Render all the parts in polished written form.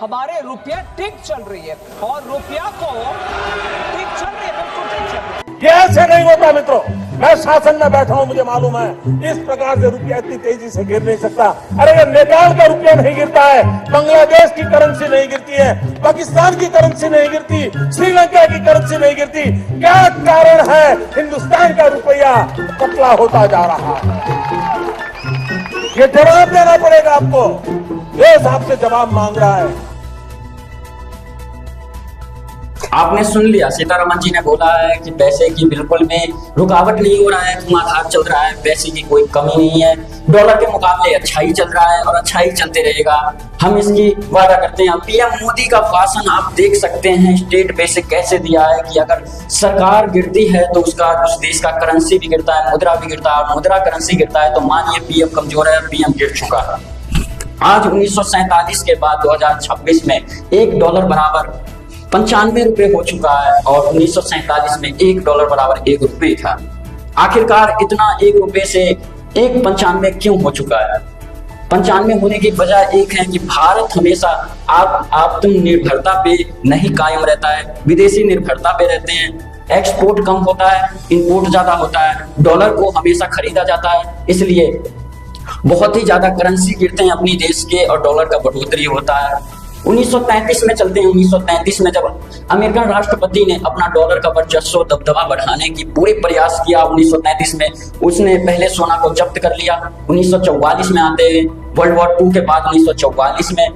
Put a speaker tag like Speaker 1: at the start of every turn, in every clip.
Speaker 1: हमारे रुपया ठीक चल रही है और रुपया को ठीक चल रही है, बिल्कुल ठीक चल रही है।
Speaker 2: ये ऐसे नहीं होता मित्रों, मैं शासन में बैठा हूं, मुझे मालूम है इस प्रकार से रुपया इतनी तेजी से गिर नहीं सकता। अरे ये नेपाल का रुपया नहीं गिरता है, बांग्लादेश की करेंसी नहीं गिरती है, पाकिस्तान की करेंसी नहीं गिरती, श्रीलंका की करेंसी नहीं गिरती। क्या कारण है हिंदुस्तान का रुपया पतला होता जा रहा है? ये जवाब देना पड़ेगा आपको, देश आपसे जवाब मांग रहा है।
Speaker 3: आपने सुन लिया, सीतारमण जी ने बोला है कि पैसे की बिल्कुल भी रुकावट नहीं हो रहा है, धुआंधार चल रहा है, पैसे की कोई कमी नहीं है, डॉलर के मुकाबले अच्छा ही चल रहा है और अच्छा ही चलते रहेगा, हम इसकी वादा करते हैं। पीएम मोदी का भाषण आप देख सकते हैं, स्टेट बेसिक कैसे दिया है कि अगर सरकार गिरती है तो उसका उस देश का करेंसी भी गिरता है, मुद्रा भी गिरता है, और मुद्रा करेंसी गिरता है तो मानिए पीएम कमजोर है, पीएम गिर चुका है। आज 1947 के बाद 2026 में $1 बराबर 95 रुपए हो चुका है और 1947 में $1 बराबर ₹1 था। आखिरकार इतना ₹1 से 1.95 क्यों हो चुका है? 95 होने की वजह एक है कि भारत हमेशा आप तुम निर्भरता पे नहीं कायम रहता है, विदेशी निर्भरता पे रहते हैं, एक्सपोर्ट कम होता है, इंपोर्ट ज्यादा होता है, डॉलर को हमेशा खरीदा जाता है, इसलिए बहुत ही ज्यादा करेंसी गिरते हैं अपनी देश के और डॉलर का बढ़ोतरी होता है। 1933 में चलते हैं। 1933 में जब अमेरिकन राष्ट्रपति ने अपना डॉलर का वर्चस्व दबदबा बढ़ाने की पूरे प्रयास किया, 1933 में उसने पहले सोना को जब्त कर लिया। 1944 में आते हैं, वर्ल्ड वॉर 2 के बाद 1944 में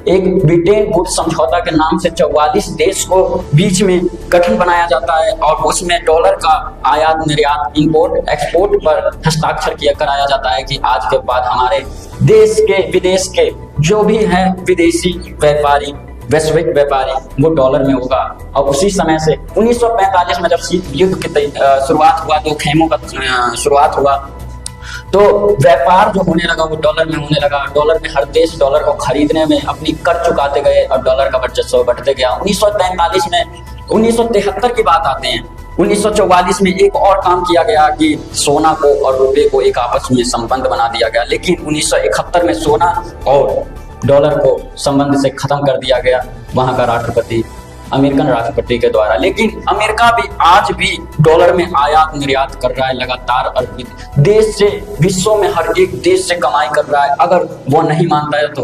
Speaker 3: एक ब्रिटेन वुड्स समझौता के नाम से 44 देश को बीच में गठन बनाया जाता है और उसमें डॉलर का आयात निर्यात इंपोर्ट एक्सपोर्ट पर हस्ताक्षर किया कराया जाता है कि आज के बाद हमारे देश के विदेश के जो भी है विदेशी व्यापारी वैश्विक व्यापारी वो डॉलर में होगा। और उसी समय से 1945 में जब शीत युद्ध की शुरुआत हुआ, तो खेमों का शुरुआत हुआ, तो व्यापार जो होने लगा वो डॉलर में होने लगा। डॉलर में हर देश डॉलर को खरीदने में अपनी कर चुकाते गए और डॉलर का वर्चस्व बढ़ते गया। 1943 में 1973 की बात आते हैं। 1944 में एक और काम किया गया कि सोना को और रुपए को एक आपस में संबंध बना दिया गया, लेकिन 1971 में सोना और डॉलर को संबंध से खत्म कर दिया गया वहां का राष्ट्रपति, अमेरिकन राष्ट्रपति के द्वारा। लेकिन अमेरिका भी आज भी डॉलर में आयात निर्यात कर रहा है लगातार और देश से विश्व में हर एक देश से कमाई कर रहा है। अगर वो नहीं मानता है तो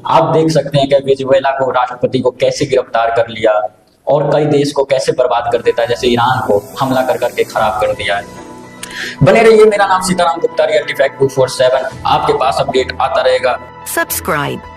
Speaker 3: आप देख सकते हैं कि वेनेजुएला को राष्ट्रपति को कैसे गिरफ्तार कर लिया और कई देश को कैसे बर्बाद कर देता है, जैसे ईरान को हमला कर करके खराब कर दिया है। बने रहिए, मेरा नाम सीताराम गुप्ता, रियलिटी फैक्ट 247, आपके पास अपडेट आता रहेगा।
Speaker 4: Subscribe.